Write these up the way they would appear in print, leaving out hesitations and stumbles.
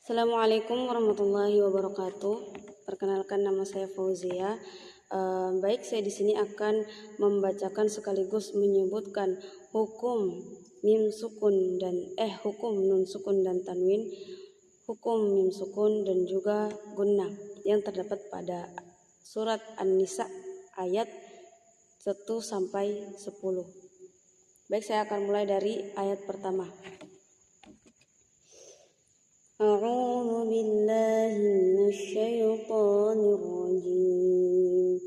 Assalamualaikum warahmatullahi wabarakatuh. Perkenalkan, nama saya Fauzia. Baik, saya di sini akan membacakan sekaligus menyebutkan hukum mim sukun dan hukum nun sukun dan tanwin, hukum mim sukun dan juga gunnah yang terdapat pada surat An-Nisa ayat 1 sampai 10. Baik, saya akan mulai dari ayat pertama. A'udzu billahi minasyaitonir rajim.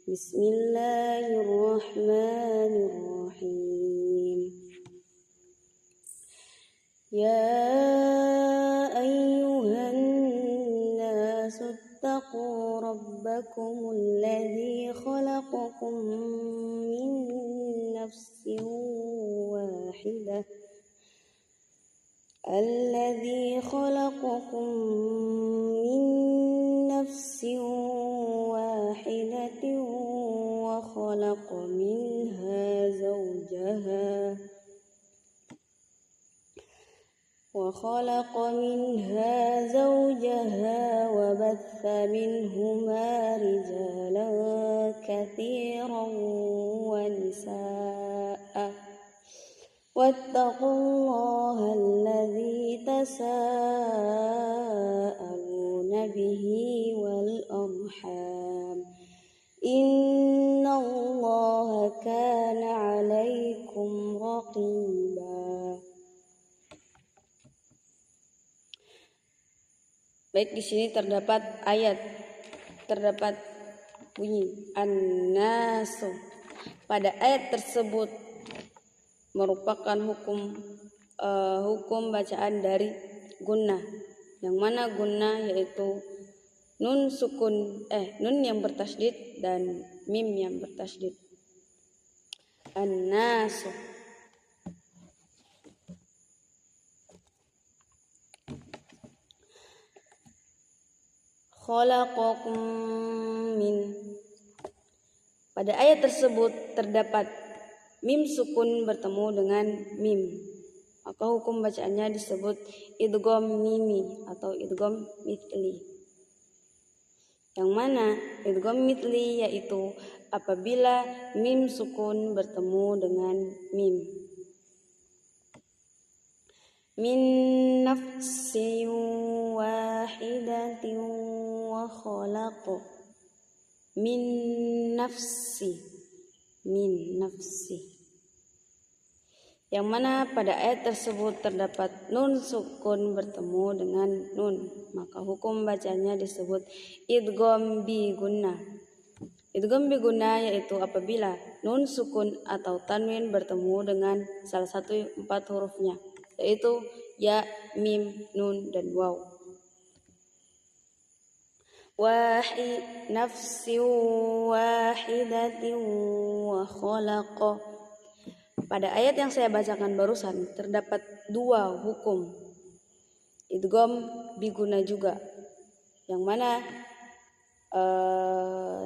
Bismillahirrahmanirrahim. Ya ayyuhan nasu ittaqu rabbakumul ladzi khalaqakum min nafsin wahidah الذي خلقكم من نفس واحدة وخلق منها زوجها وبث منهما رجالا كثيرا ونساء واتقوا الله الذي تساءلون به والأرحام إن الله كان عليكم رقيبا. Baik, di sini terdapat bunyi an-nasu. Pada ayat tersebut merupakan hukum bacaan dari gunnah, yang mana gunnah yaitu nun yang bertasydid dan mim yang bertasydid. An-nasu. Khalaqakum min. Pada ayat tersebut terdapat mim sukun bertemu dengan mim, maka hukum bacaannya disebut idgham mimi atau idgham mithli. Yang mana idgham mithli yaitu apabila mim sukun bertemu dengan mim. Min nafsin wahidatin wa khalaqa min nafsi. Yang mana pada ayat tersebut terdapat nun sukun bertemu dengan nun, maka hukum bacanya disebut idgham bi gunnah. Idgham bi gunnah yaitu apabila nun sukun atau tanwin bertemu dengan salah satu 4 hurufnya, yaitu ya, mim, nun, dan waw. Nafsin wahidatin wa khalaqa. Pada ayat yang saya bacakan barusan terdapat 2 hukum idgham bi gunnah juga, yang mana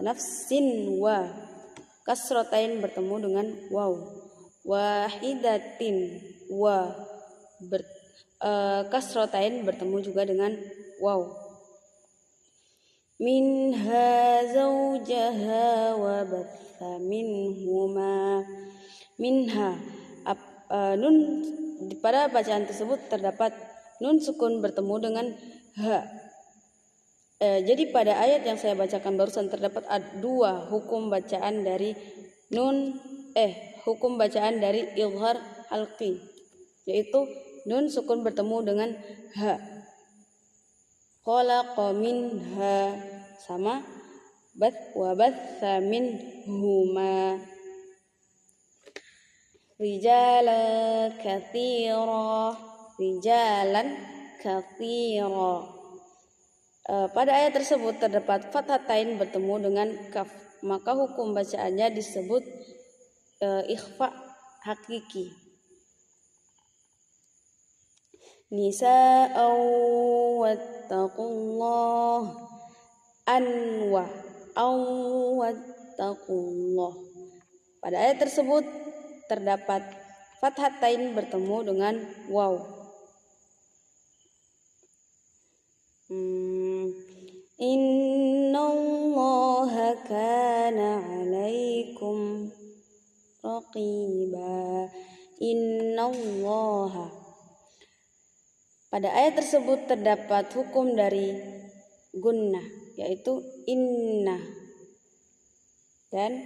nafsin wa kasrotain bertemu dengan waw, wahidatin wa kasrotain bertemu juga dengan waw. Minha zawjaha wa batha minhuma. Minha nun pada bacaan tersebut terdapat nun sukun bertemu dengan ha. Jadi pada ayat yang saya bacakan barusan terdapat 2 hukum bacaan dari hukum bacaan dari izhar halqi, yaitu nun sukun bertemu dengan ha. Khalaqa minha sama wa batha minhuma rijalan katsira. Pada ayat tersebut terdapat fathatain bertemu dengan kaf, maka hukum bacaannya disebut ikhfa hakiki. Nisa'aw wattaqullah wattaqullah. Pada ayat tersebut terdapat fathatain bertemu dengan waw. Innallaha kana 'alaikum raqiba. Innallaha. Pada ayat tersebut terdapat hukum dari gunnah, yaitu inna, dan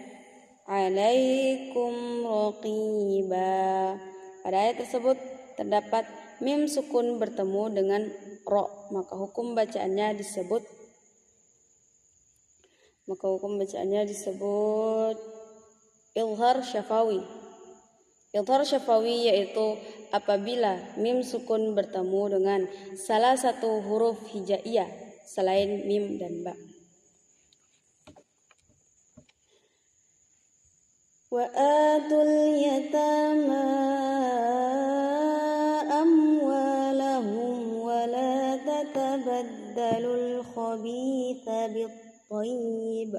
'alaikum raqiba. Pada ayat tersebut terdapat mim sukun bertemu dengan ro, maka hukum bacaannya disebut izhar syafawi. Izhar syafawi yaitu apabila mim sukun bertemu dengan salah satu huruf hijaiyah selain mim dan ba. Wa atul yatama amwalahum wa la tatabaddalul khabitha bit-thayyib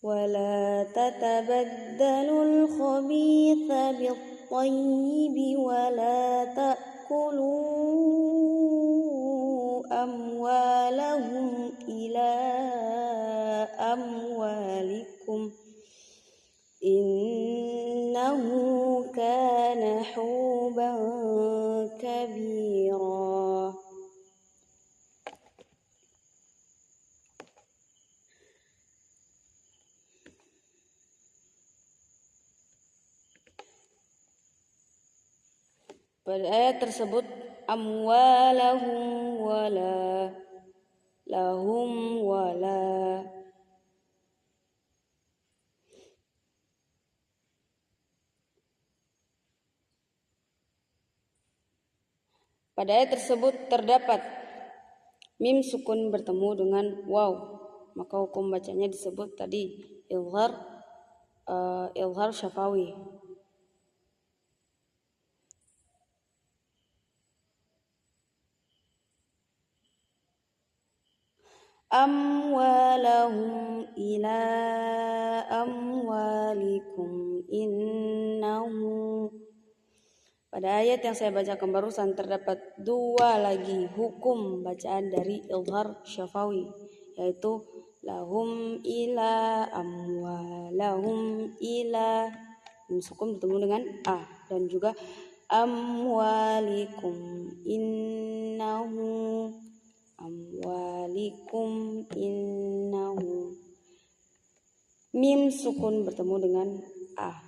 ولا تتبدلوا الخبيث بالطيب ولا تأكلوا أموالهم إلى أموالكم إنه كان حوبا كبيرا. Pada ayat tersebut amwalahum wala lahum wala. Pada ayat tersebut terdapat mim sukun bertemu dengan waw, maka hukum bacanya disebut tadi izhar syafawi. Amwalahum ila amwalikum innahu. Pada ayat yang saya bacakan barusan terdapat dua lagi hukum bacaan dari izhar syafawi, yaitu lahum ila amwalahum ila, sukun bertemu dengan a, dan juga amwalikum innahu, amwalikum innahu, mim sukun bertemu dengan a,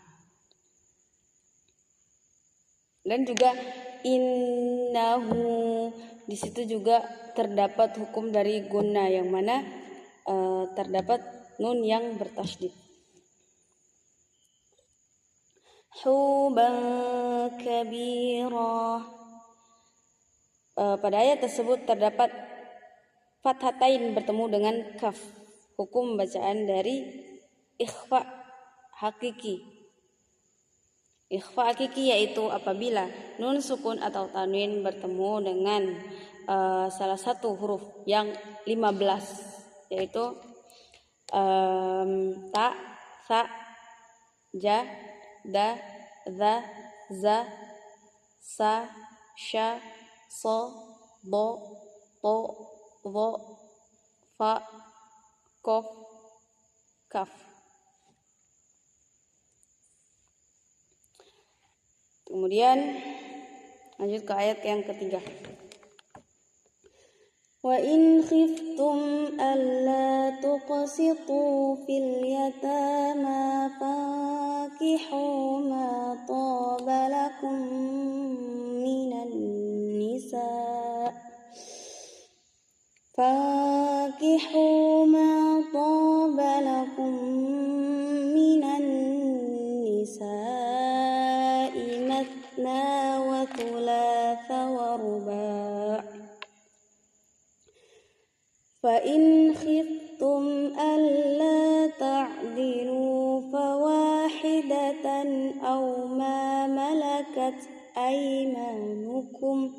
dan juga innahu. Di situ juga terdapat hukum dari gunnah, yang mana terdapat nun yang bertasydid. Huban kabira. Pada ayat tersebut terdapat fathatain bertemu dengan kaf, hukum bacaan dari ikhfa hakiki. Ikhfa hakiki yaitu apabila nun sukun atau tanwin bertemu dengan salah satu huruf yang 15, yaitu ta, sa, ja, da, za, za, sa, sha, so, bo, to, vo, fa, kof, kaf. Kemudian lanjut ke ayat yang ketiga. Wa in khiftum alla tuqsitu fil yatama fankihu ma taba lakum minan nisa. Fankihu ma taba lakum minan nisa matna wa thulatha wa ruba'. Fa in khiftum alla ta'dilu fawahidatan aw ma malakat aymanukum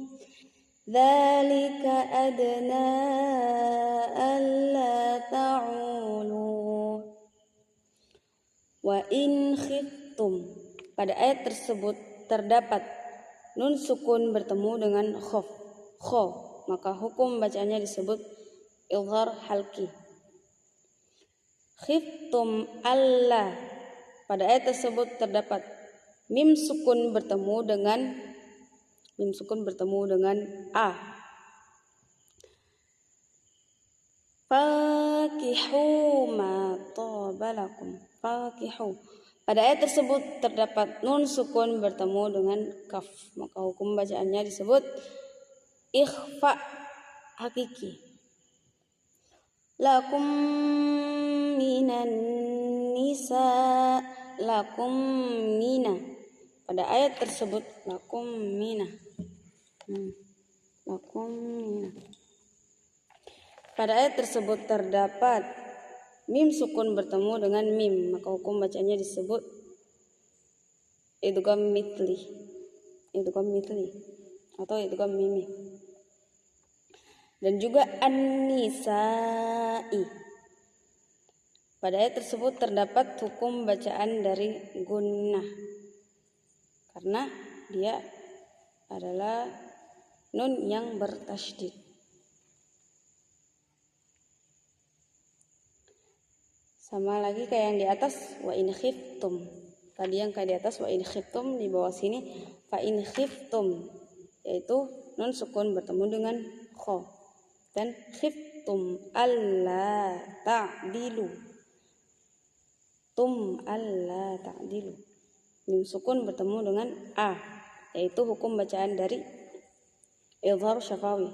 dzalika adna alla ta'ulu. Wa in khiftum, pada ayat tersebut terdapat nun sukun bertemu dengan khof, kho, maka hukum bacaannya disebut idghar halqi. Khiftum alla, pada ayat tersebut terdapat mim sukun bertemu dengan a. Fakihu ma tabalakum, fakihu, pada ayat tersebut terdapat nun sukun bertemu dengan kaf, maka hukum bacaannya disebut ikhfa hakiki. Lakum minan nisa, lakum mina, pada ayat tersebut lakum mina, lakum mina, pada ayat tersebut terdapat mim sukun bertemu dengan mim, maka hukum bacanya disebut idgham mithli, atau idgham mimi. Dan juga an-nisa'i, pada ayat tersebut terdapat hukum bacaan dari gunnah, karena dia adalah nun yang bertasydid. Sama lagi kayak yang di atas, wa in khiftum. Tadi yang kayak di atas wa in khiftum, di bawah sini fa in khiftum, yaitu nun sukun bertemu dengan kha. Dan khiftum alla ta'dilu, alla ta'dilu, mim sukun bertemu dengan a, yaitu hukum bacaan dari idghar syafawi.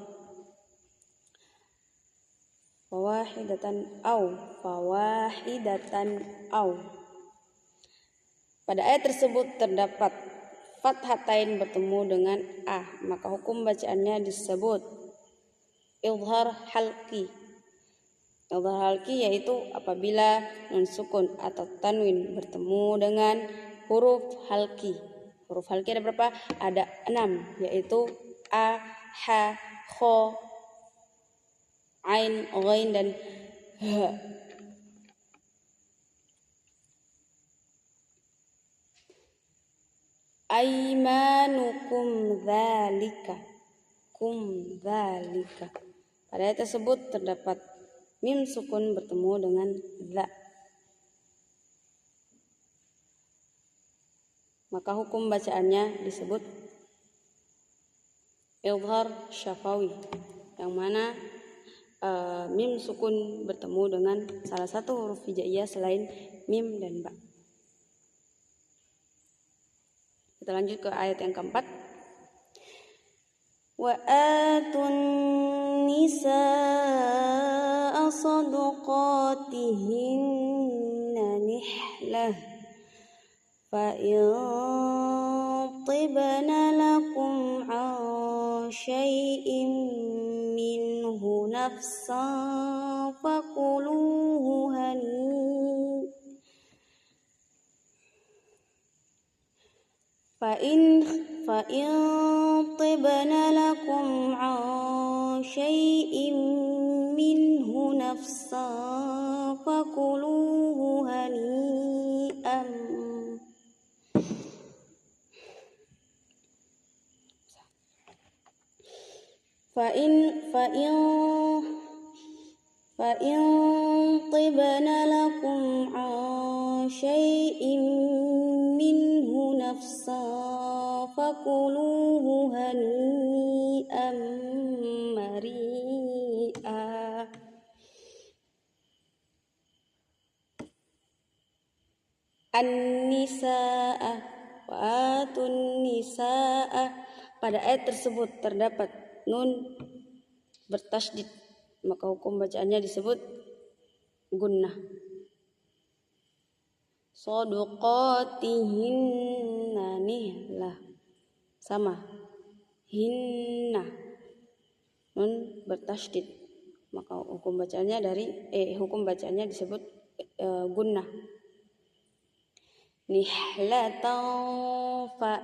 Fawahidatan au, pada ayat tersebut terdapat fathatain bertemu dengan a, maka hukum bacaannya disebut idghar halqi. Idghar halqi yaitu apabila nun sukun atau tanwin bertemu dengan huruf halqi. Huruf halqi ada berapa? Ada 6, yaitu a, ha, kha, ain, ghain, dan ha. Aimanukum dzalika, pada ayat tersebut terdapat mim sukun bertemu dengan dza, maka hukum bacaannya disebut idghar syafawi, yang mana mim sukun bertemu dengan salah satu huruf hijaiyah selain mim dan ba. Kita lanjut ke ayat yang keempat. Wa atun nisaa sadaqatihinna nihlah fa in tibna lakum an syai'in minhu nafsan fakuluhu hani fa in tibna lakum an syai'in minhu nafsan fakuluhu hani'an fa in tibna lakum an syai'in minhu nafsan fakuluhu hani'an mari'a. An-nisaa, wa atun nisaa, pada ayat tersebut terdapat nun bertasydid, maka hukum bacaannya disebut gunnah. Shadaqatihinna nihlah, sama, hinna, nun bertasydid, maka hukum bacaannya disebut gunnah. Nihlatan fa,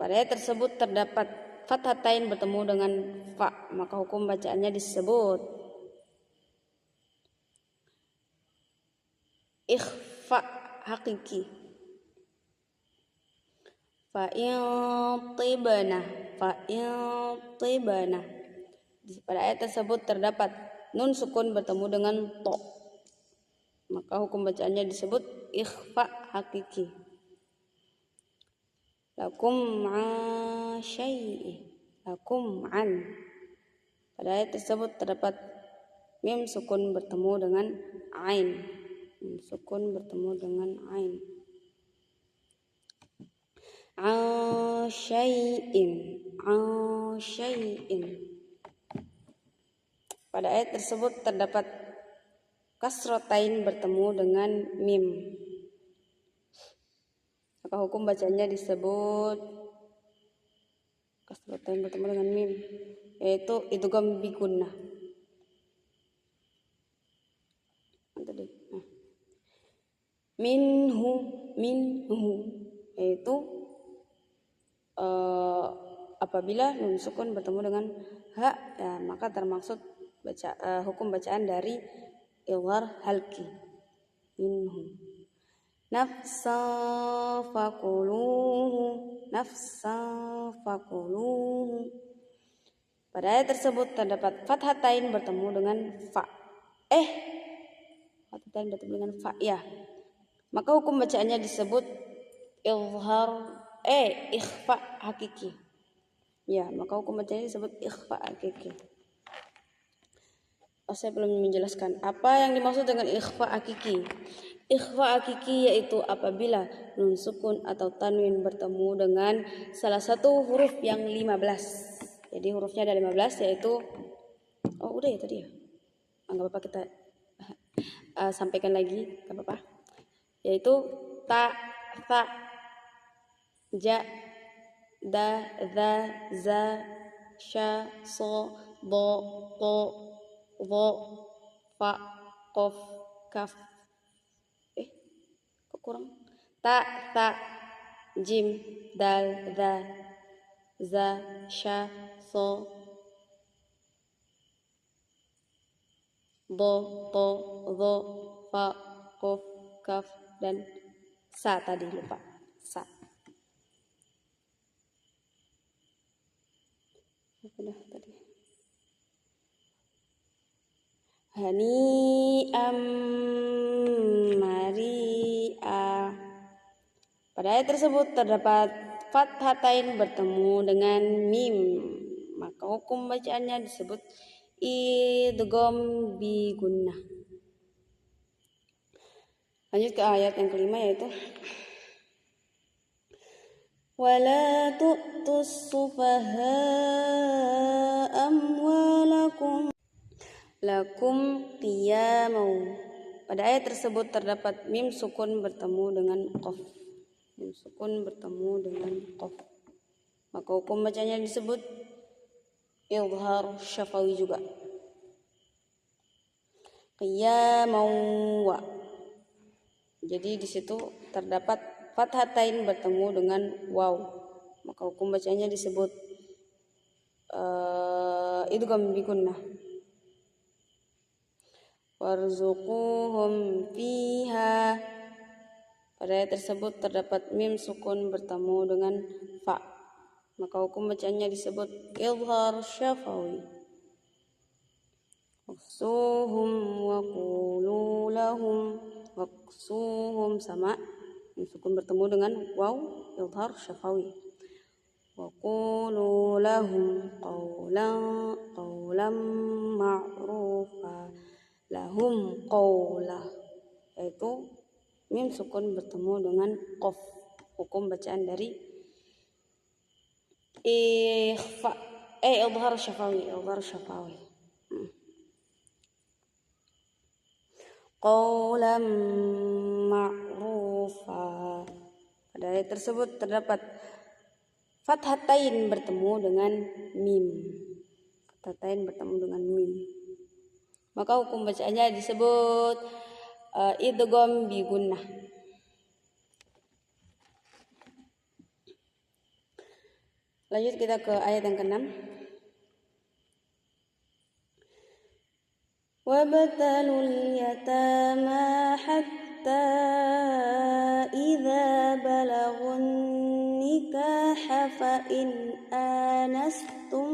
pada ayat tersebut terdapat fathatain bertemu dengan fa, maka hukum bacaannya disebut ikhfa hakiki. Fa'in tibna. Pada ayat tersebut terdapat nun sukun bertemu dengan to, maka hukum bacaannya disebut ikhfa hakiki. Lakum an. Pada ayat tersebut terdapat mim sukun bertemu dengan ain. Syai'in. Pada ayat tersebut terdapat kasrotain bertemu dengan mim, maka hukum bacanya disebut kasrotain bertemu dengan mim, yaitu idgham bi gunnah. Minhu, yaitu apabila nun sukun bertemu dengan ha, ya, maka termaksud hukum bacaan dari idgham halki. Minhu. Nafsa fakuluhu. Pada ayat tersebut terdapat fathatain bertemu dengan fa. Fathatain bertemu dengan fa, ya. Maka hukum bacaannya disebut ikhfa hakiki. Ya, maka hukum bacaannya disebut ikhfa hakiki. Saya belum menjelaskan apa yang dimaksud dengan ikhfa hakiki. Ikhfa hakiki yaitu apabila nun sukun atau tanwin bertemu dengan salah satu huruf yang 15. Jadi hurufnya ada 15, yaitu udah ya tadi ya. Enggak apa-apa, kita sampaikan lagi, enggak apa-apa. Yaitu ta, tha, ja, da, za, za, sha, so, do, to, dho, fa, qaf, kaf. Kok kurang? Ta, tha, jim, dal, dha, za, sha, so, do, to, dho, fa, qaf, kaf, dan sa tadi, lupa. Sa. Udah tadi. Hani'am mari'a. Pada ayat tersebut terdapat fathatain bertemu dengan mim, maka hukum bacaannya disebut idgham bi gunnah. Lanjut ke ayat yang kelima, yaitu wala tu'tus sufaha'a amwalakum lakum qiyamau. Pada ayat tersebut terdapat mim sukun bertemu dengan qaf. Maka hukum bacanya disebut idghar syafawi juga. Qiyamau. Jadi di situ terdapat fathatain bertemu dengan waw, maka hukum bacanya disebut idgham bi gunnah. Warzuquhum fiha. Pada ayat tersebut terdapat mim sukun bertemu dengan fa, maka hukum bacanya disebut idghar syafawi. Waqsuhum wa qulu lahum. Waqsuhum sama mim sukun bertemu dengan waw, idghar syafawi. Wa qulu lahum qawlan ma'rufa. Lahum qawla, yaitu mim sukun bertemu dengan qaf, hukum bacaan dari idghar syafawi. Qawlan ma'rufa. Pada ayat tersebut terdapat fathatain bertemu dengan mim. Maka hukum bacaannya disebut idgham bi gunnah. Lanjut kita ke ayat yang ke-6. Wabtalul yatama hatta idza balagun النكاح فإن آنستم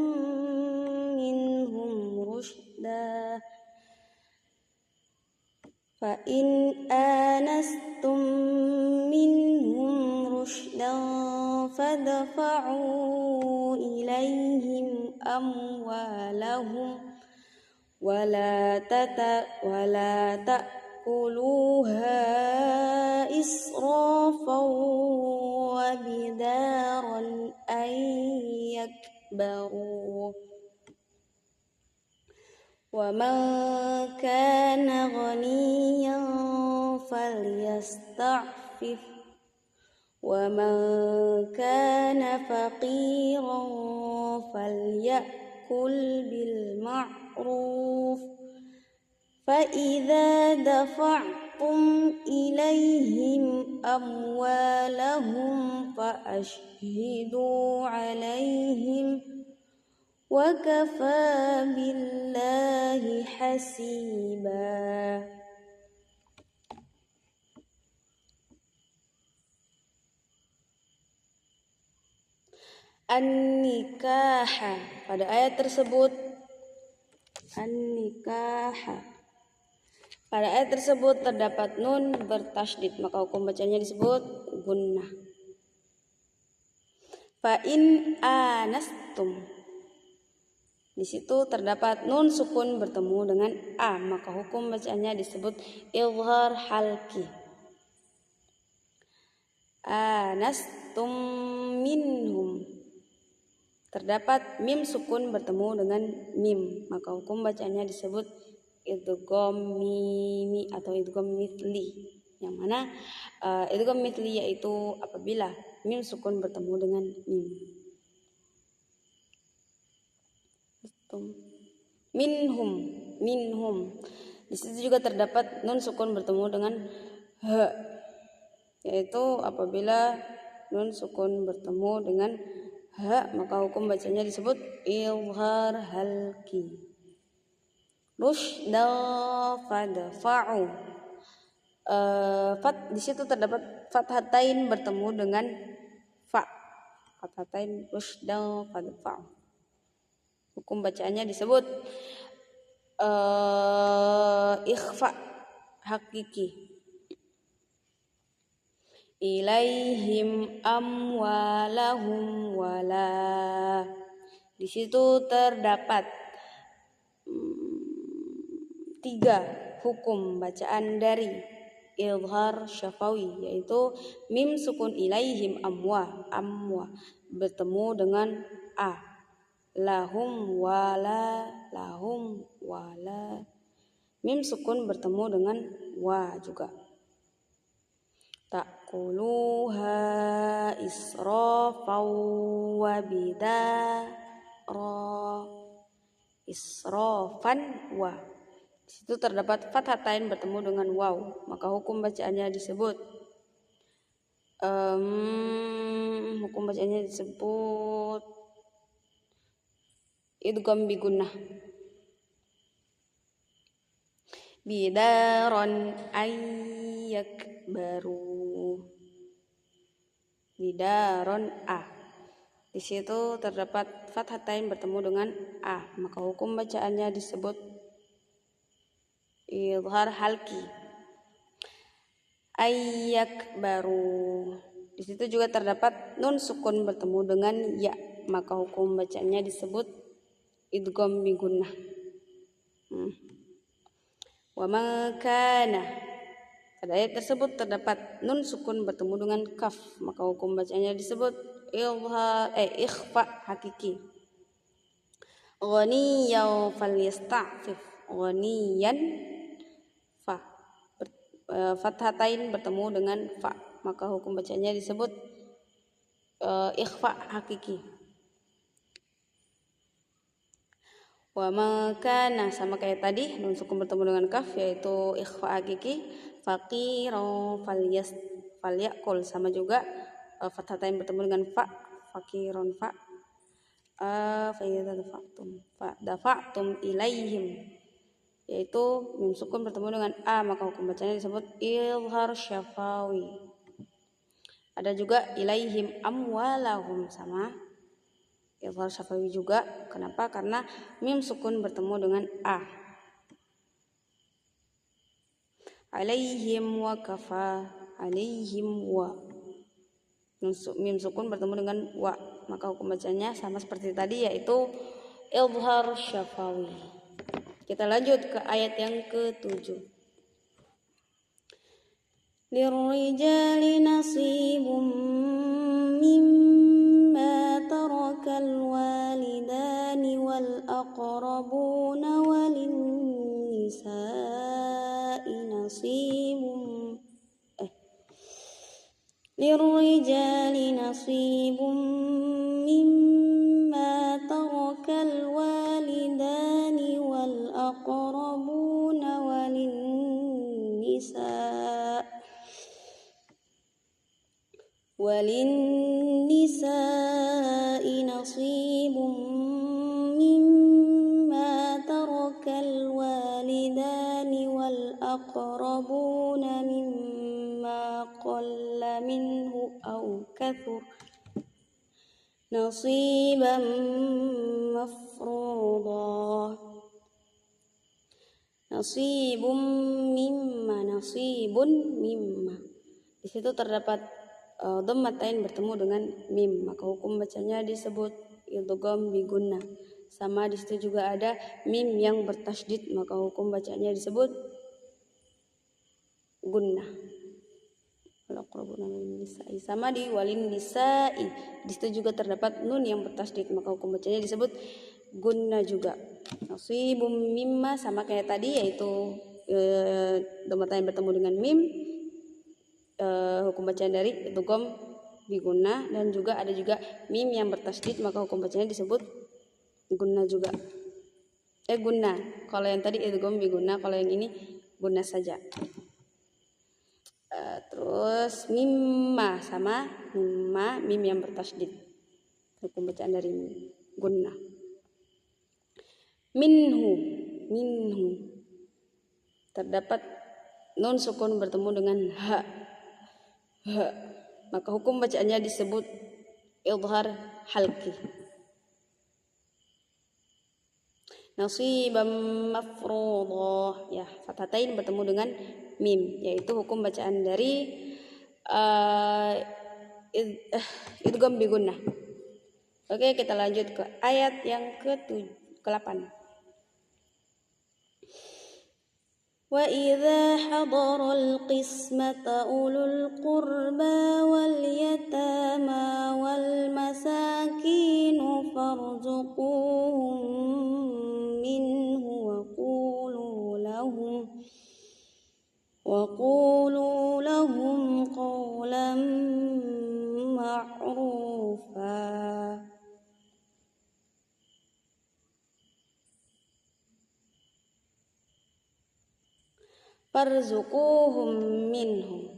منهم رشدا فادفعوا إليهم أموالهم ولا تأكلوها إسرافا وبدارا أن يكبروا ومن كان غنيا فليستعفف ومن كان فقيرا فليأكل بالمعروف فإذا دفعتم إليهم أموالهم فأشهدوا عليهم وكفى بالله حسيبا. An-nikaha, pada ayat tersebut an-nikaha, pada ayat tersebut terdapat nun bertasydid, maka hukum bacanya disebut gunnah. Fa in anastum, di situ terdapat nun sukun bertemu dengan a, maka hukum bacanya disebut izhar halki. Anastum minhum, terdapat mim sukun bertemu dengan mim, maka hukum bacanya disebut idgham mimi atau idgham mithli. Yang mana idgham mithli yaitu apabila mim sukun bertemu dengan mim. Minhum. Di situ juga terdapat nun sukun bertemu dengan ha, yaitu apabila nun sukun bertemu dengan ha, maka hukum bacanya disebut izhar halki. Rushda fadfa'u. Di situ terdapat fathatain bertemu dengan fa. Fathatain rushda fadfa'u. Hukum bacaannya disebut ikhfa hakiki. Ilaihim amwalahum wala. Di situ terdapat 3 hukum bacaan dari izhar syafawi, yaitu mim sukun ilaihim amwa bertemu dengan a, lahum wala mim sukun bertemu dengan wa juga. Ta'kuluha israfan wa bidara, israfan wa. Di situ terdapat fathatain bertemu dengan waw, maka hukum bacaannya disebut idgham bigunnah. Bidaron ayyak baru, bidaron a. Di situ terdapat fathatain bertemu dengan a, maka hukum bacaannya disebut izhar halki. Ayyak baru. Di situ juga terdapat nun sukun bertemu dengan ya, maka hukum bacaannya disebut idgham bigunnah. Wa ma kana, pada ayat tersebut terdapat nun sukun bertemu dengan kaf, maka hukum bacanya disebut ikhfa hakiki. Ghaniyan falyasta'fif, ghaniyan fa, fathatain bertemu dengan fa, maka hukum bacanya disebut ikhfa hakiki. Wa ma kana, sama kayak tadi nun sukun bertemu dengan kaf, yaitu ikhfa hakiki. Faqiran falyakul, sama juga fathatain bertemu dengan fa, faqiran fa. Fa idza dafa'tum ilaihim, yaitu mim sukun bertemu dengan a, maka hukum bacanya disebut izhar syafawi. Ada juga ilaihim amwalahum, sama idhar syafawi juga. Kenapa? Karena mim sukun bertemu dengan a. Alaihim wa kafa, alaihim wa. Mim sukun bertemu dengan wa, maka hukum bacanya sama seperti tadi, yaitu idhar syafawi. Kita lanjut ke ayat yang ke-7. Lirrijali nasibum mimma tarakal walidani wal aqrabuna walin nisa'i nasibum lirrijali nasibum mimma tarakal walidani wal aqrabuna walin nisa'i nasibum mimma tarakal walidani wal aqrabuna mimma qalla minhu aw kathur nasiban mafruḍa. Nasibum mimma. Di situ terdapat dhammatain bertemu dengan mim, maka hukum bacanya disebut idgham bi gunnah. Sama di situ juga ada mim yang bertasydid, maka hukum bacanya disebut gunnah. Sama di walin nisa'i, di situ juga terdapat nun yang bertasydid, maka hukum bacanya disebut gunnah juga. Nasibum mimma sama kayak tadi, yaitu dhammatain bertemu dengan mim. Hukum bacaan dari idgham bi gunnah, dan juga ada juga mim yang bertasydid, maka hukum bacanya disebut gunnah juga. Gunnah. Kalau yang tadi idgham bi gunnah, kalau yang ini gunnah saja. Terus mimma sama mimma, mim yang bertasydid, hukum bacaan dari gunnah. Minhu terdapat nun sukun bertemu dengan ha, maka hukum bacaannya disebut idhar halqi. Nasibam mafruḍa, ya, fathatain bertemu dengan mim, yaitu hukum bacaan dari idgham bi gunnah. Oke, kita lanjut ke ayat yang ke-8. Wa idza hadaral qismata ulul qurba wal yatama wal masakin farzuquhum minhu wa qulu lahum qawlan ma'rufa. Farzuquhum minhu,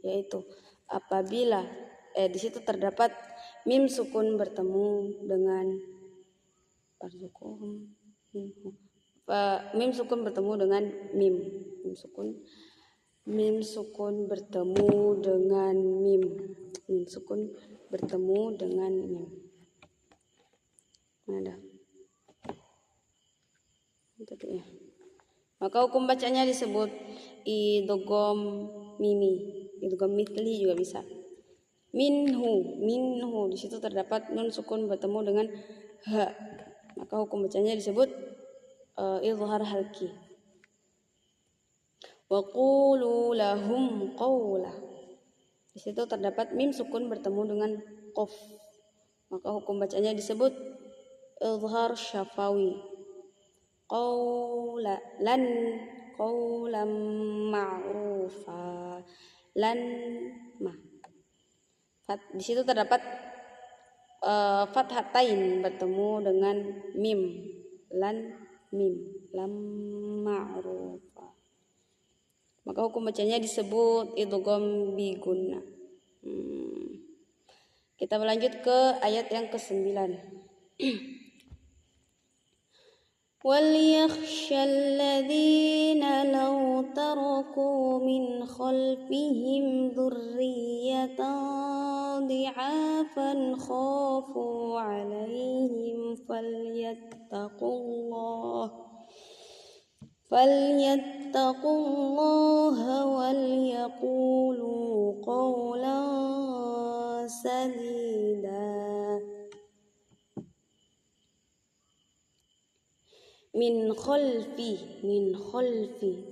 yaitu apabila di situ terdapat mim sukun bertemu dengan farzuquhum minhu. Mim sukun bertemu dengan mim sukun bertemu dengan mim sukun bertemu dengan mim. Mana? Tadi ya. Maka hukum bacanya disebut idgham mimi, idgham mithli juga bisa. Minhu, di situ terdapat nun sukun bertemu dengan ha, maka hukum bacanya disebut idhar halqi. Wa qulu lahum qawla, di situ terdapat mim sukun bertemu dengan qaf, maka hukum bacanya disebut idhar syafawi. Qawlan ma'rufa, lan ma. Di situ terdapat fathatain bertemu dengan mim, lan mim, lam ma'rufa, maka hukum bacanya disebut idgham bi gunnah. Kita berlanjut ke ayat yang ke-9. وليخشى الذين لو تركوا من خلفهم ذرية ضعافا خافوا عليهم فليتقوا الله وليقولوا قولا سديدا. Min khalfi,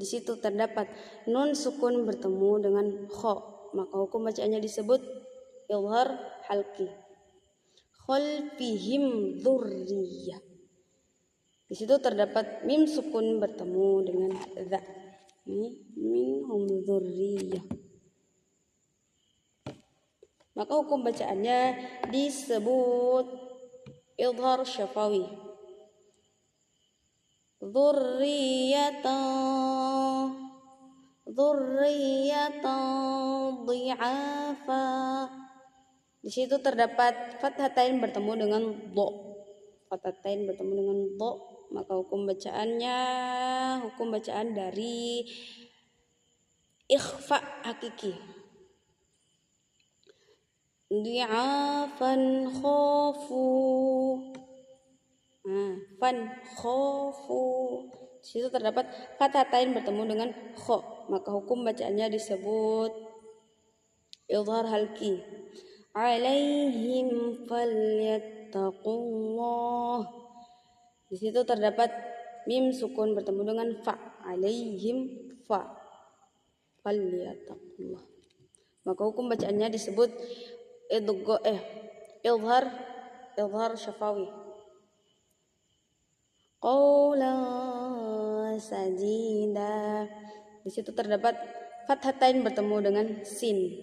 di situ terdapat nun sukun bertemu dengan kha, maka hukum bacaannya disebut izhar halqi. Khalfihim dzurriyyah, di situ terdapat mim sukun bertemu dengan dza, ini minhum dzurriyyah, maka hukum bacaannya disebut izhar syafawi. Dzurriyatan dhi'afa, di situ terdapat fathatain bertemu dengan dha, maka hukum bacaan dari ikhfa hakiki. Dhi'afan khafu, fan khafu, di situ terdapat fathatain bertemu dengan kha, maka hukum bacaannya disebut izhar halqi. Alaihim falyattaqullah, di situ terdapat mim sukun bertemu dengan fa, alaihim fa falyattaqullah, maka hukum bacaannya disebut izhar syafawi. Qawlan sadida, di situ terdapat fathatain bertemu dengan sin,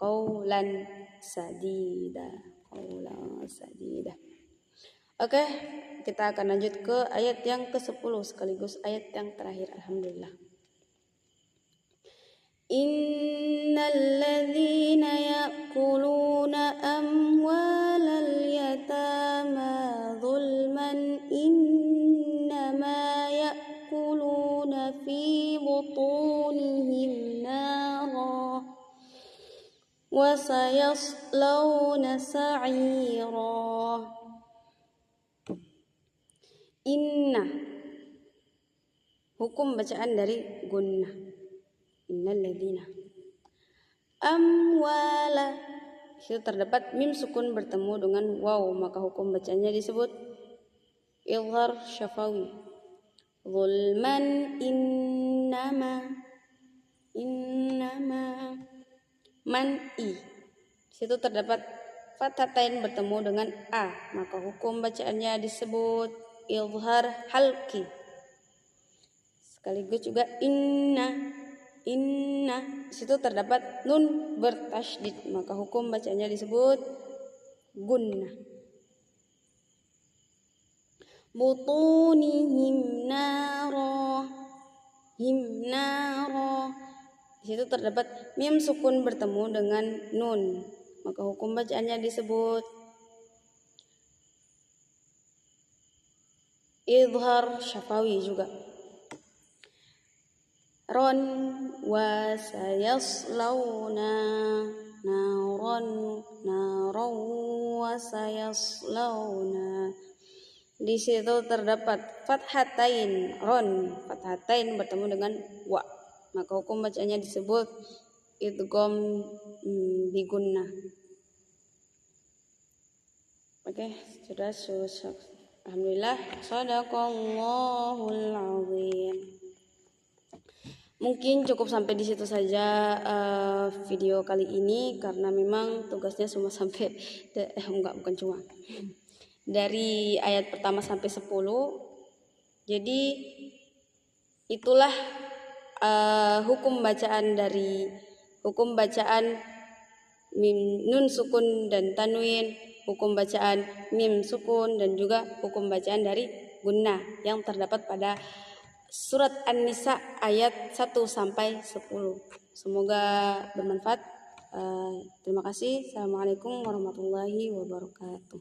qawlan sadida. Oke, kita akan lanjut ke ayat yang ke-10 sekaligus ayat yang terakhir. Alhamdulillah. Innal ladzina ya'kuluna amwalal yatama zulman innama ya'kuluna fi butunihim nara wa sayaslawna sa'ira. Inna, hukum bacaan dari gunnah. Innal ladzina amwala, itu terdapat mim sukun bertemu dengan waw, maka hukum bacanya disebut izhar syafawi. Zulman innama man'i, situ terdapat fathatain bertemu dengan a, maka hukum bacaannya disebut izhar halqi. Sekaligus juga inna, situ terdapat nun bertasydid, maka hukum bacanya disebut gunnah. Butunihim nara, di situ terdapat mim sukun bertemu dengan nun, maka hukum bacaannya disebut izhar syafawi juga. Ron wa sayaslawna naran wa sayaslawna, di situ terdapat fathatain ron, fathatain bertemu dengan wa, maka hukum bacanya disebut idgham bi gunnah. Oke, sudah selesai. Alhamdulillah, shadaqallahul azim. Mungkin cukup sampai di situ saja video kali ini, karena memang tugasnya cuma sampai bukan cuma dari ayat pertama sampai 10. Jadi itulah hukum bacaan mim nun sukun dan tanwin, hukum bacaan mim sukun, dan juga hukum bacaan dari gunnah yang terdapat pada Surat An-Nisa ayat 1 sampai 10. Semoga bermanfaat. Terima kasih. Assalamualaikum warahmatullahi wabarakatuh.